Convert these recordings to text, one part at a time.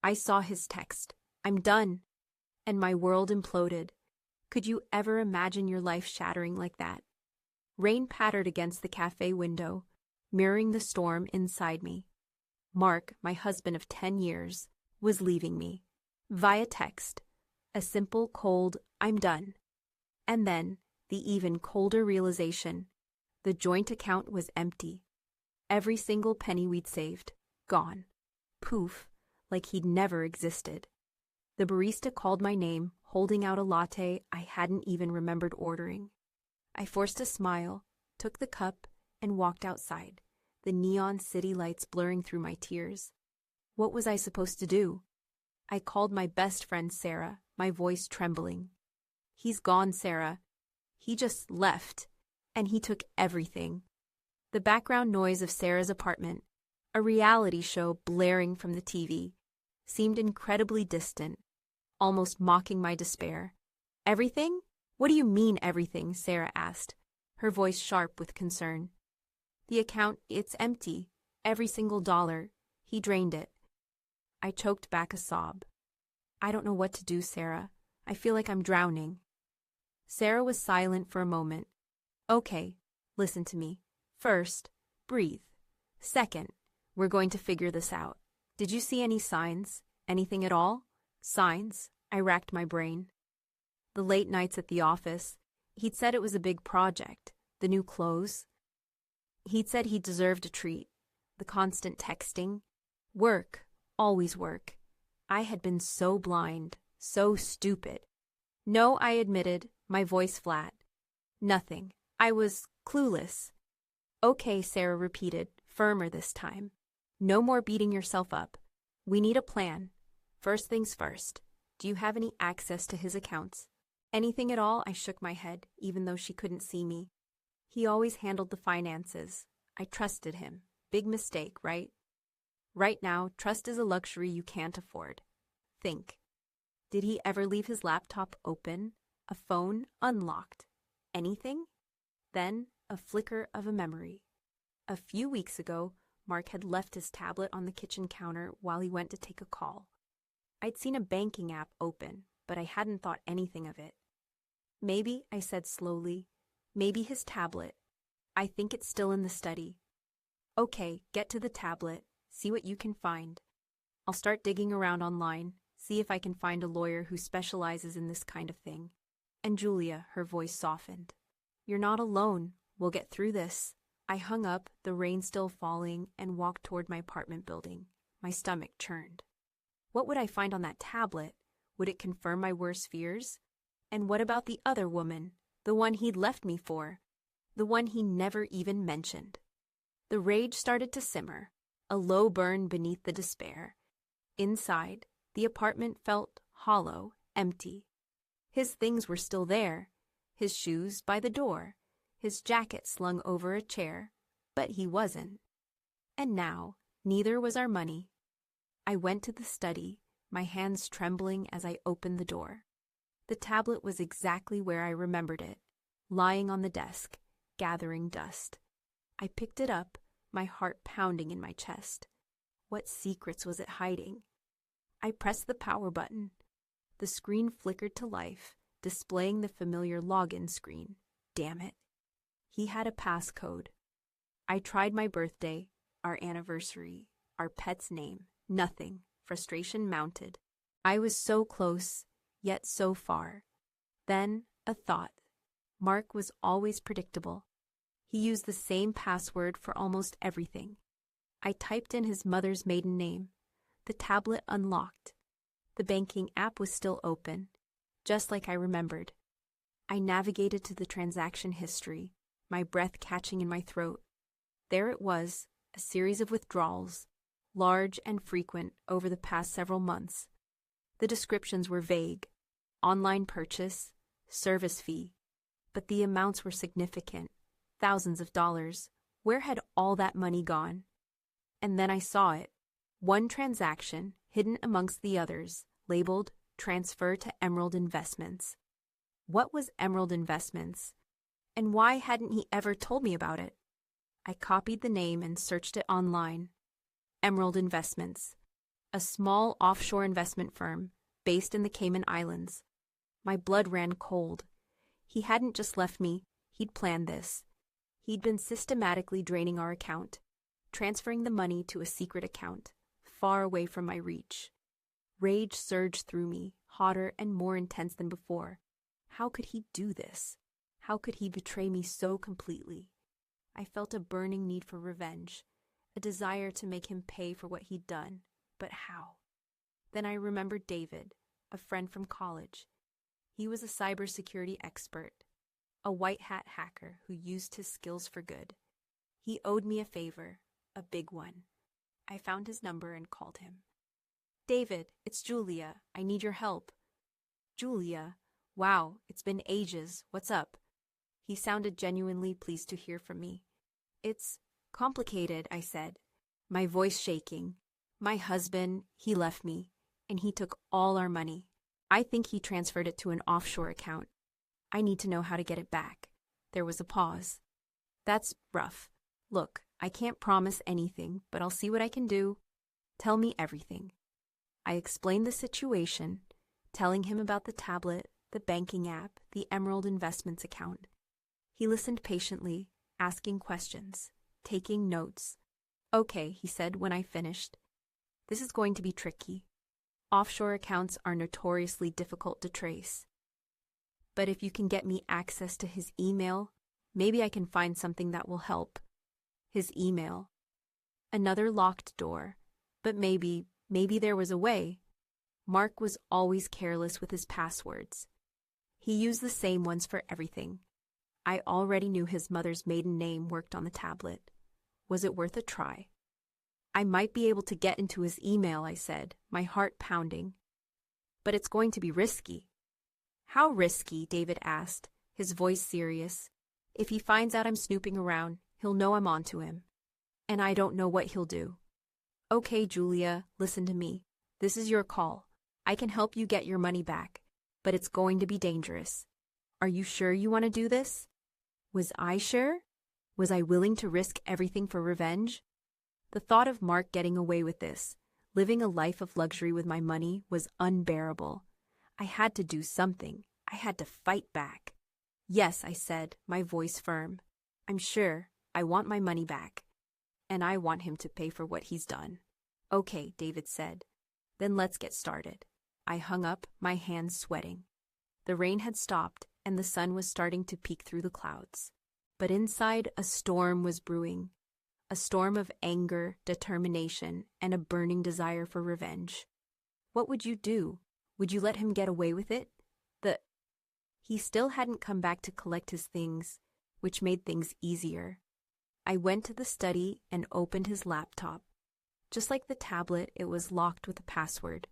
I saw his text. I'm done. And my world imploded. Could you ever imagine your life shattering like that? Rain pattered against the cafe window, mirroring the storm inside me. Mark, my husband of 10 years, was leaving me. Via text. A simple, cold, I'm done. And then, the even colder realization. The joint account was empty. Every single penny we'd saved, gone. Poof, like he'd never existed. The barista called my name, holding out a latte I hadn't even remembered ordering. I forced a smile, took the cup, and walked outside, the neon city lights blurring through my tears. What was I supposed to do? I called my best friend Sarah, my voice trembling. He's gone, Sarah. He just left, and he took everything. The background noise of Sarah's apartment, a reality show blaring from the TV, seemed incredibly distant, almost mocking my despair. Everything? What do you mean everything? Sarah asked, her voice sharp with concern. The account, it's empty. Every single dollar. He drained it. I choked back a sob. I don't know what to do, Sarah. I feel like I'm drowning. Sarah was silent for a moment. Okay, listen to me. First, breathe. Second, we're going to figure this out. Did you see any signs? Anything at all? Signs? I racked my brain. The late nights at the office. He'd said it was a big project. The new clothes. He'd said he deserved a treat. The constant texting. Work. Always work. I had been so blind. So stupid. No, I admitted, my voice flat. Nothing. I was clueless. Okay, Sarah repeated, firmer this time. No more beating yourself up. We need a plan. First things first. Do you have any access to his accounts? Anything at all? I shook my head, even though she couldn't see me. He always handled the finances. I trusted him. Big mistake, right? Right now, trust is a luxury you can't afford. Think. Did he ever leave his laptop open? A phone unlocked? Anything? Then, a flicker of a memory. A few weeks ago, Mark had left his tablet on the kitchen counter while he went to take a call. I'd seen a banking app open, but I hadn't thought anything of it. Maybe, I said slowly, maybe his tablet. I think it's still in the study. Okay, get to the tablet, see what you can find. I'll start digging around online, see if I can find a lawyer who specializes in this kind of thing. And Julia, her voice softened. You're not alone. We'll get through this. I hung up, the rain still falling, and walked toward my apartment building. My stomach churned. What would I find on that tablet? Would it confirm my worst fears? And what about the other woman, the one he'd left me for, the one he never even mentioned? The rage started to simmer, a low burn beneath the despair. Inside, the apartment felt hollow, empty. His things were still there, his shoes by the door, his jacket slung over a chair, but he wasn't. And now, neither was our money. I went to the study, my hands trembling as I opened the door. The tablet was exactly where I remembered it, lying on the desk, gathering dust. I picked it up, my heart pounding in my chest. What secrets was it hiding? I pressed the power button. The screen flickered to life, displaying the familiar login screen. Damn it. He had a passcode. I tried my birthday, our anniversary, our pet's name. Nothing. Frustration mounted. I was so close, yet so far. Then, a thought. Mark was always predictable. He used the same password for almost everything. I typed in his mother's maiden name. The tablet unlocked. The banking app was still open, just like I remembered. I navigated to the transaction history, my breath catching in my throat. There it was, a series of withdrawals, large and frequent over the past several months. The descriptions were vague. Online purchase, service fee. But the amounts were significant. Thousands of dollars. Where had all that money gone? And then I saw it. One transaction, hidden amongst the others, labeled Transfer to Emerald Investments. What was Emerald Investments? And why hadn't he ever told me about it? I copied the name and searched it online. Emerald Investments. a small offshore investment firm based in the Cayman Islands. My blood ran cold. He hadn't just left me, he'd planned this. He'd been systematically draining our account, transferring the money to a secret account, far away from my reach. Rage surged through me, hotter and more intense than before. How could he do this? How could he betray me so completely? I felt a burning need for revenge, a desire to make him pay for what he'd done. But how? Then I remembered David, a friend from college. He was a cybersecurity expert, a white-hat hacker who used his skills for good. He owed me a favor, a big one. I found his number and called him. "David, it's Julia. I need your help." "Julia? Wow, it's been ages. What's up?" He sounded genuinely pleased to hear from me. "It's complicated," I said, my voice shaking. "My husband, he left me, and he took all our money. I think he transferred it to an offshore account. I need to know how to get it back." There was a pause. "That's rough. Look, I can't promise anything, but I'll see what I can do. Tell me everything." I explained the situation, telling him about the tablet, the banking app, the Emerald Investments account. He listened patiently, asking questions, taking notes. "Okay," he said when I finished. "This is going to be tricky. Offshore accounts are notoriously difficult to trace. But if you can get me access to his email, maybe I can find something that will help." His email. Another locked door. But maybe there was a way. Mark was always careless with his passwords. He used the same ones for everything. I already knew his mother's maiden name worked on the tablet. Was it worth a try? "I might be able to get into his email," I said, my heart pounding. "But it's going to be risky." "How risky?" David asked, his voice serious. "If he finds out I'm snooping around, he'll know I'm onto him. And I don't know what he'll do." "Okay, Julia, listen to me. This is your call. I can help you get your money back, but it's going to be dangerous. Are you sure you want to do this?" Was I sure? Was I willing to risk everything for revenge? The thought of Mark getting away with this, living a life of luxury with my money, was unbearable. I had to do something. I had to fight back. "Yes," I said, my voice firm. "I'm sure. I want my money back. And I want him to pay for what he's done." "Okay," David said. "Then let's get started." I hung up, my hands sweating. The rain had stopped, and the sun was starting to peek through the clouds. But inside, a storm was brewing. A storm of anger, determination, and a burning desire for revenge. What would you do? Would you let him get away with it? He still hadn't come back to collect his things, which made things easier. I went to the study and opened his laptop. Just like the tablet, it was locked with a password.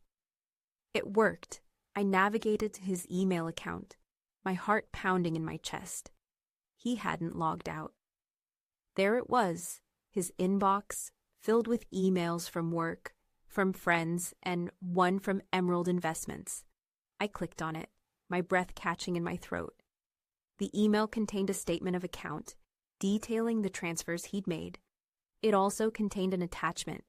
It worked. I navigated to his email account, my heart pounding in my chest. He hadn't logged out. There it was, his inbox, filled with emails from work, from friends, and one from Emerald Investments. I clicked on it, my breath catching in my throat. The email contained a statement of account, detailing the transfers he'd made. It also contained an attachment,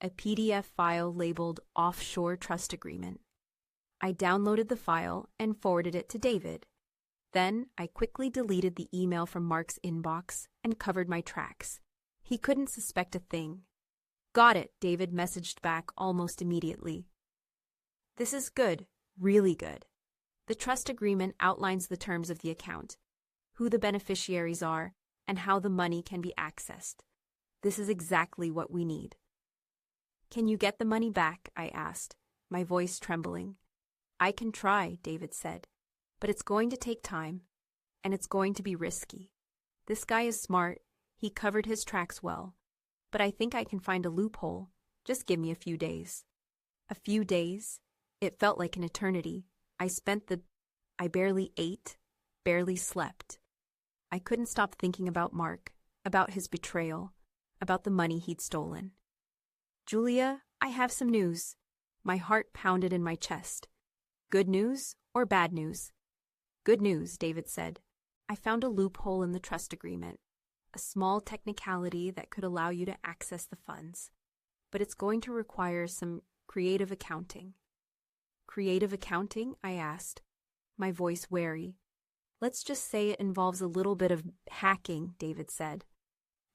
a PDF file labeled Offshore Trust Agreement. I downloaded the file and forwarded it to David. Then I quickly deleted the email from Mark's inbox and covered my tracks. He couldn't suspect a thing. "Got it," David messaged back almost immediately. "This is good, really good. The trust agreement outlines the terms of the account, who the beneficiaries are, and how the money can be accessed. This is exactly what we need." "Can you get the money back?" I asked, my voice trembling. "I can try," David said, "but it's going to take time, and it's going to be risky. This guy is smart. He covered his tracks well, but I think I can find a loophole. Just give me a few days." A few days? It felt like an eternity. I barely ate, barely slept. I couldn't stop thinking about Mark, about his betrayal, about the money he'd stolen. "Julia, I have some news." My heart pounded in my chest. "Good news or bad news?" "Good news," David said. "I found a loophole in the trust agreement, a small technicality that could allow you to access the funds. But it's going to require some Creative accounting. Creative accounting? I asked, my voice wary. Let's just say it involves a little bit of hacking, David said.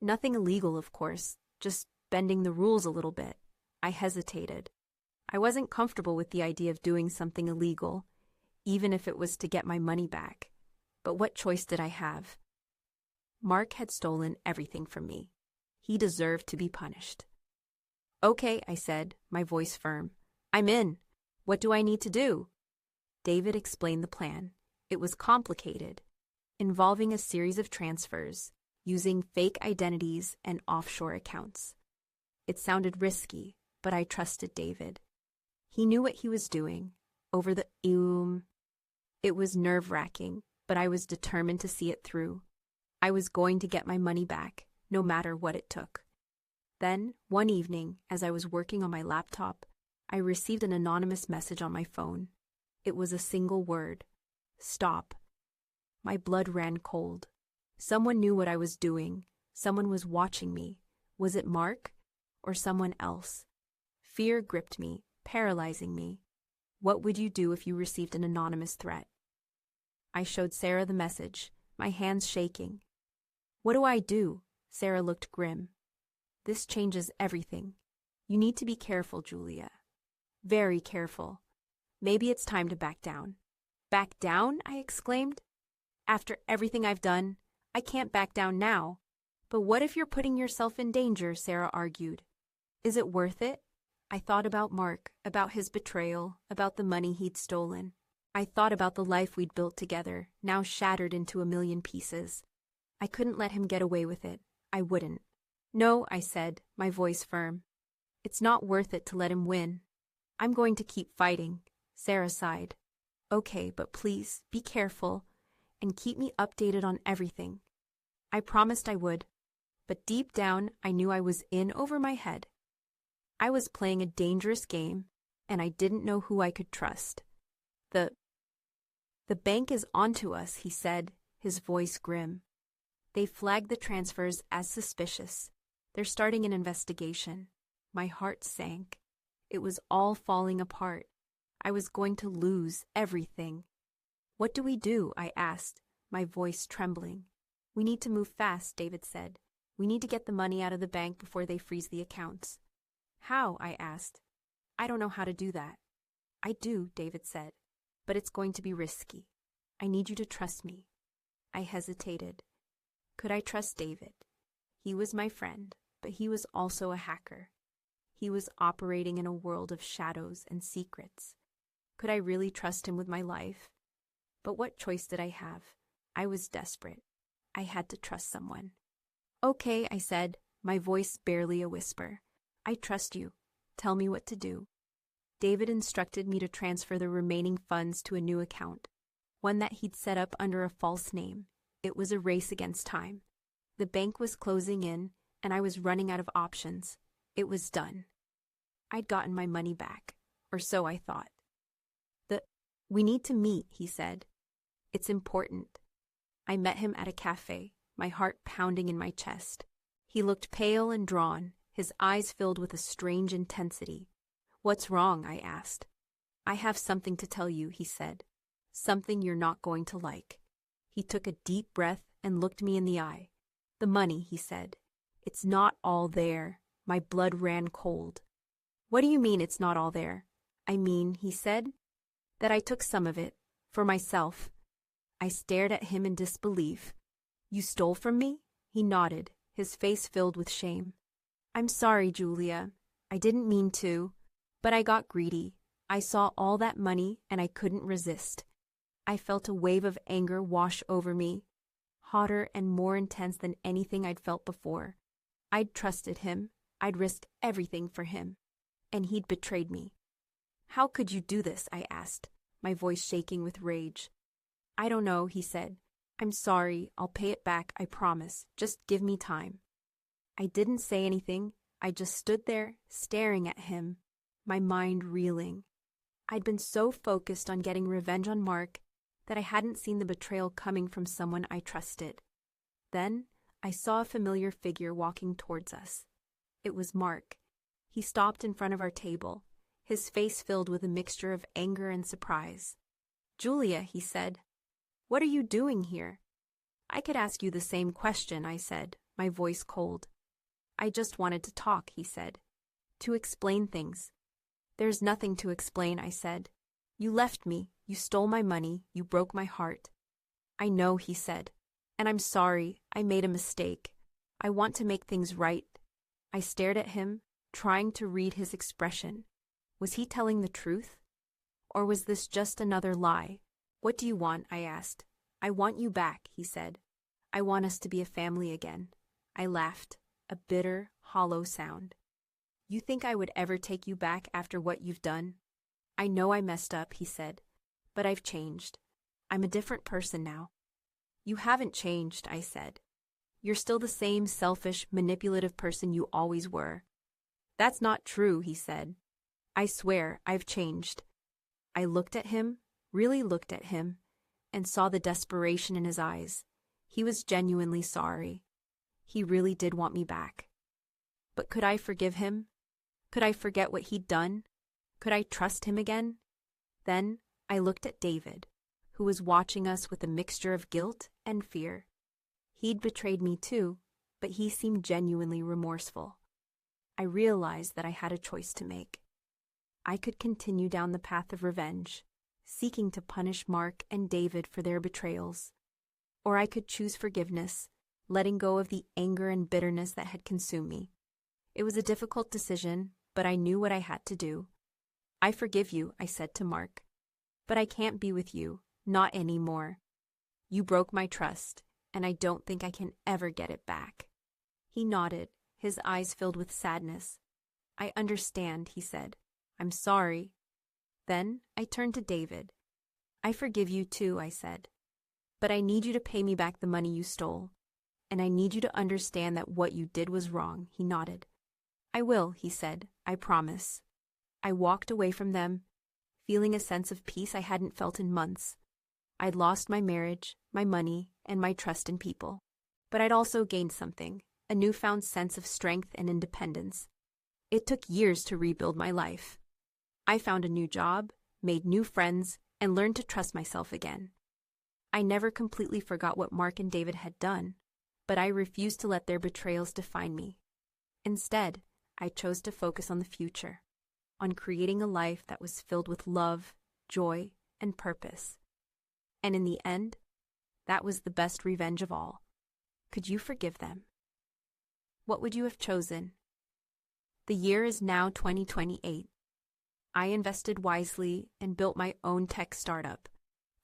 Nothing illegal, of course, just bending the rules a little bit. I hesitated. I wasn't comfortable with the idea of doing something illegal, even if it was to get my money back. But what choice did I have? Mark had stolen everything from me. He deserved to be punished. Okay, I said, my voice firm. I'm in. What do I need to do? David explained the plan. It was complicated, involving a series of transfers, using fake identities and offshore accounts. It sounded risky, but I trusted David. He knew what he was doing. It was nerve-wracking, but I was determined to see it through. I was going to get my money back, no matter what it took. Then, one evening, as I was working on my laptop, I received an anonymous message on my phone. It was a single word. Stop. My blood ran cold. Someone knew what I was doing. Someone was watching me. Was it Mark or someone else? Fear gripped me, paralyzing me. What would you do if you received an anonymous threat? I showed Sarah the message, my hands shaking. What do I do? Sarah looked grim. This changes everything. You need to be careful, Julia. Very careful. Maybe it's time to back down. Back down? I exclaimed. After everything I've done, I can't back down now. But what if you're putting yourself in danger? Sarah argued. Is it worth it? I thought about Mark, about his betrayal, about the money he'd stolen. I thought about the life we'd built together, now shattered into a million pieces. I couldn't let him get away with it. I wouldn't. No, I said, my voice firm. It's not worth it to let him win. I'm going to keep fighting. Sarah sighed. Okay, but please, be careful, and keep me updated on everything. I promised I would, but deep down I knew I was in over my head. I was playing a dangerous game, and I didn't know who I could trust. The bank is onto us, he said, his voice grim. They flagged the transfers as suspicious. They're starting an investigation. My heart sank. It was all falling apart. I was going to lose everything. What do we do? I asked, my voice trembling. We need to move fast, David said. We need to get the money out of the bank before they freeze the accounts. How? I asked. I don't know how to do that. I do, David said, but it's going to be risky. I need you to trust me. I hesitated. Could I trust David? He was my friend, but he was also a hacker. He was operating in a world of shadows and secrets. Could I really trust him with my life? But what choice did I have? I was desperate. I had to trust someone. Okay, I said, my voice barely a whisper. I trust you. Tell me what to do. David instructed me to transfer the remaining funds to a new account, one that he'd set up under a false name. It was a race against time. The bank was closing in, and I was running out of options. It was done. I'd gotten my money back, or so I thought. We need to meet, he said. It's important. I met him at a cafe, my heart pounding in my chest. He looked pale and drawn, his eyes filled with a strange intensity. What's wrong? I asked. I have something to tell you, he said. Something you're not going to like. He took a deep breath and looked me in the eye. The money, he said. It's not all there. My blood ran cold. What do you mean it's not all there? I mean, he said, that I took some of it, for myself. I stared at him in disbelief. You stole from me? He nodded, his face filled with shame. I'm sorry, Julia. I didn't mean to, but I got greedy. I saw all that money and I couldn't resist. I felt a wave of anger wash over me, hotter and more intense than anything I'd felt before. I'd trusted him. I'd risked everything for him. And he'd betrayed me. How could you do this? I asked, my voice shaking with rage. I don't know, he said. I'm sorry. I'll pay it back, I promise. Just give me time. I didn't say anything. I just stood there, staring at him, my mind reeling. I'd been so focused on getting revenge on Mark that I hadn't seen the betrayal coming from someone I trusted. Then I saw a familiar figure walking towards us. It was Mark. He stopped in front of our table, his face filled with a mixture of anger and surprise. "Julia," he said, "what are you doing here?" "I could ask you the same question," I said, my voice cold. "I just wanted to talk," he said, "to explain things." "There's nothing to explain," I said. "You left me, you stole my money, you broke my heart." "I know," he said, "and I'm sorry, I made a mistake. I want to make things right." I stared at him, trying to read his expression. Was he telling the truth? Or was this just another lie? "What do you want?" I asked. "I want you back," he said. "I want us to be a family again." I laughed, a bitter, hollow sound. "You think I would ever take you back after what you've done?" "I know I messed up," he said, "but I've changed. I'm a different person now." "You haven't changed," I said. "You're still the same selfish, manipulative person you always were." "That's not true," he said. "I swear, I've changed." I looked at him, really looked at him, and saw the desperation in his eyes. He was genuinely sorry. He really did want me back. But could I forgive him? Could I forget what he'd done? Could I trust him again? Then I looked at David, who was watching us with a mixture of guilt and fear. He'd betrayed me too, but he seemed genuinely remorseful. I realized that I had a choice to make. I could continue down the path of revenge, seeking to punish Mark and David for their betrayals. Or I could choose forgiveness, letting go of the anger and bitterness that had consumed me. It was a difficult decision, but I knew what I had to do. "I forgive you," I said to Mark. "But I can't be with you, not anymore. You broke my trust, and I don't think I can ever get it back." He nodded, his eyes filled with sadness. "I understand," he said. "I'm sorry." Then I turned to David. "I forgive you too," I said. "But I need you to pay me back the money you stole. And I need you to understand that what you did was wrong." He nodded. "I will," he said. "I promise." I walked away from them, feeling a sense of peace I hadn't felt in months. I'd lost my marriage, my money, and my trust in people. But I'd also gained something, a newfound sense of strength and independence. It took years to rebuild my life. I found a new job, made new friends, and learned to trust myself again. I never completely forgot what Mark and David had done, but I refused to let their betrayals define me. Instead, I chose to focus on the future, on creating a life that was filled with love, joy, and purpose. And in the end, that was the best revenge of all. Could you forgive them? What would you have chosen? The year is now 2028. I invested wisely and built my own tech startup,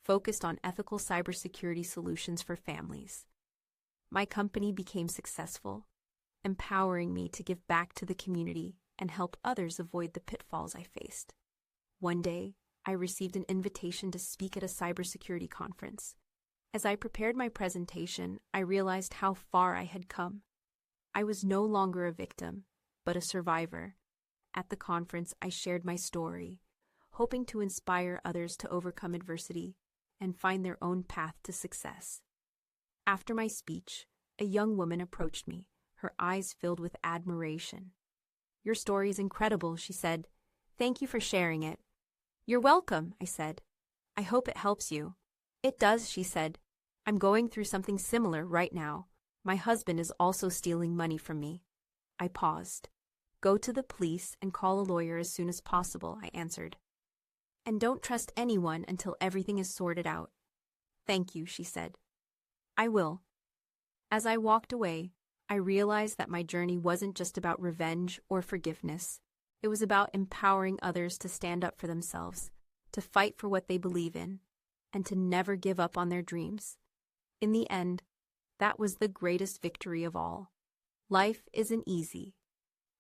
focused on ethical cybersecurity solutions for families. My company became successful, empowering me to give back to the community and help others avoid the pitfalls I faced. One day, I received an invitation to speak at a cybersecurity conference. As I prepared my presentation, I realized how far I had come. I was no longer a victim, but a survivor. At the conference, I shared my story, hoping to inspire others to overcome adversity and find their own path to success. After my speech, a young woman approached me, her eyes filled with admiration. "Your story is incredible," she said. "Thank you for sharing it." "You're welcome," I said. "I hope it helps you." "It does," she said. "I'm going through something similar right now. My husband is also stealing money from me." I paused. "Go to the police and call a lawyer as soon as possible," I answered. "And don't trust anyone until everything is sorted out." "Thank you," she said. "I will." As I walked away, I realized that my journey wasn't just about revenge or forgiveness. It was about empowering others to stand up for themselves, to fight for what they believe in, and to never give up on their dreams. In the end, that was the greatest victory of all. Life isn't easy,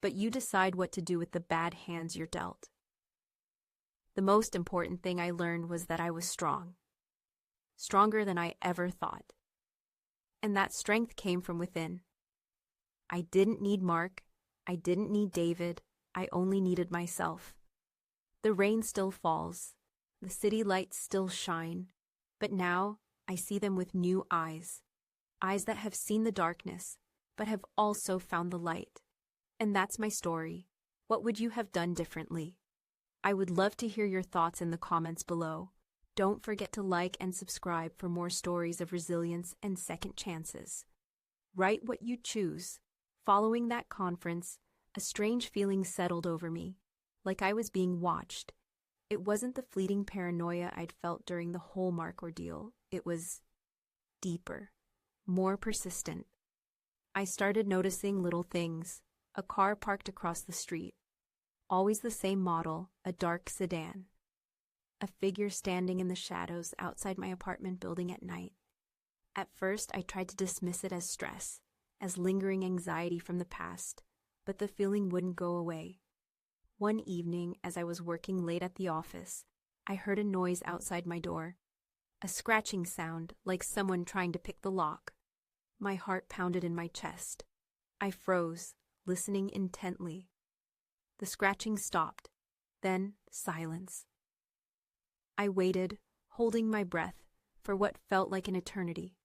but you decide what to do with the bad hands you're dealt. The most important thing I learned was that I was strong, stronger than I ever thought. And that strength came from within. I didn't need Mark, I didn't need David, I only needed myself. The rain still falls, the city lights still shine, but now I see them with new eyes, eyes that have seen the darkness, but have also found the light. And that's my story. What would you have done differently? I would love to hear your thoughts in the comments below. Don't forget to like and subscribe for more stories of resilience and second chances. Write what you choose. Following that conference, a strange feeling settled over me, like I was being watched. It wasn't the fleeting paranoia I'd felt during the whole Mark ordeal. It was deeper, more persistent. I started noticing little things. A car parked across the street. Always the same model, a dark sedan. A figure standing in the shadows outside my apartment building at night. At first, I tried to dismiss it as stress, as lingering anxiety from the past, but the feeling wouldn't go away. One evening, as I was working late at the office, I heard a noise outside my door. A scratching sound, like someone trying to pick the lock. My heart pounded in my chest. I froze, listening intently. The scratching stopped. Then, silence. I waited, holding my breath, for what felt like an eternity.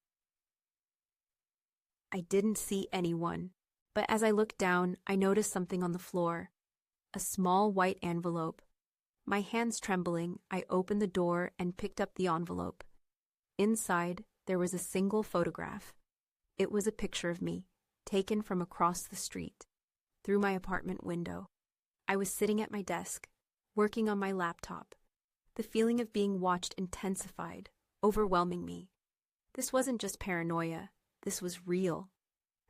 I didn't see anyone, but as I looked down, I noticed something on the floor. A small white envelope. My hands trembling, I opened the door and picked up the envelope. Inside, there was a single photograph. It was a picture of me, taken from across the street, through my apartment window. I was sitting at my desk, working on my laptop. The feeling of being watched intensified, overwhelming me. This wasn't just paranoia. This was real.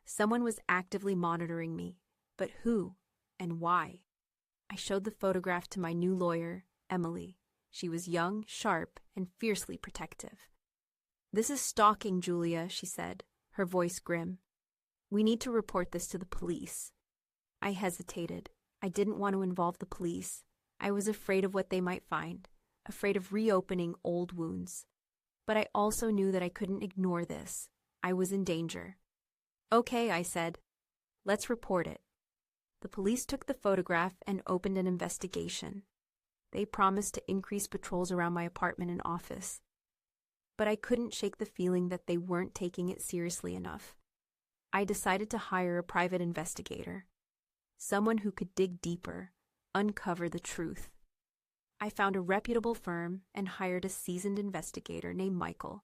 Someone was actively monitoring me. But who and why? I showed the photograph to my new lawyer, Emily. She was young, sharp, and fiercely protective. "This is stalking, Julia," she said, her voice grim. "We need to report this to the police." I hesitated. I didn't want to involve the police. I was afraid of what they might find, afraid of reopening old wounds. But I also knew that I couldn't ignore this. I was in danger. "Okay," I said. "Let's report it." The police took the photograph and opened an investigation. They promised to increase patrols around my apartment and office. But I couldn't shake the feeling that they weren't taking it seriously enough. I decided to hire a private investigator. Someone who could dig deeper, uncover the truth. I found a reputable firm and hired a seasoned investigator named Michael.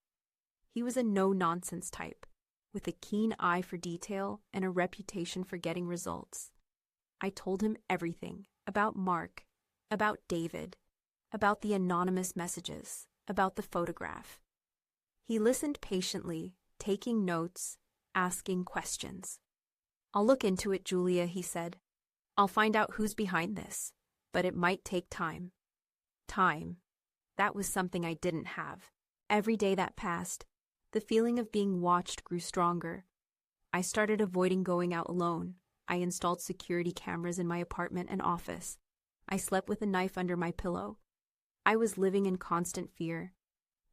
He was a no-nonsense type, with a keen eye for detail and a reputation for getting results. I told him everything about Mark, about David, about the anonymous messages, about the photograph. He listened patiently, taking notes, asking questions. "I'll look into it, Julia," he said. "I'll find out who's behind this, but it might take time." Time. That was something I didn't have. Every day that passed, the feeling of being watched grew stronger. I started avoiding going out alone. I installed security cameras in my apartment and office. I slept with a knife under my pillow. I was living in constant fear.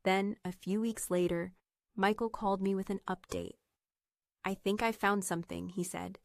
Then, a few weeks later, Michael called me with an update. "I think I found something," he said.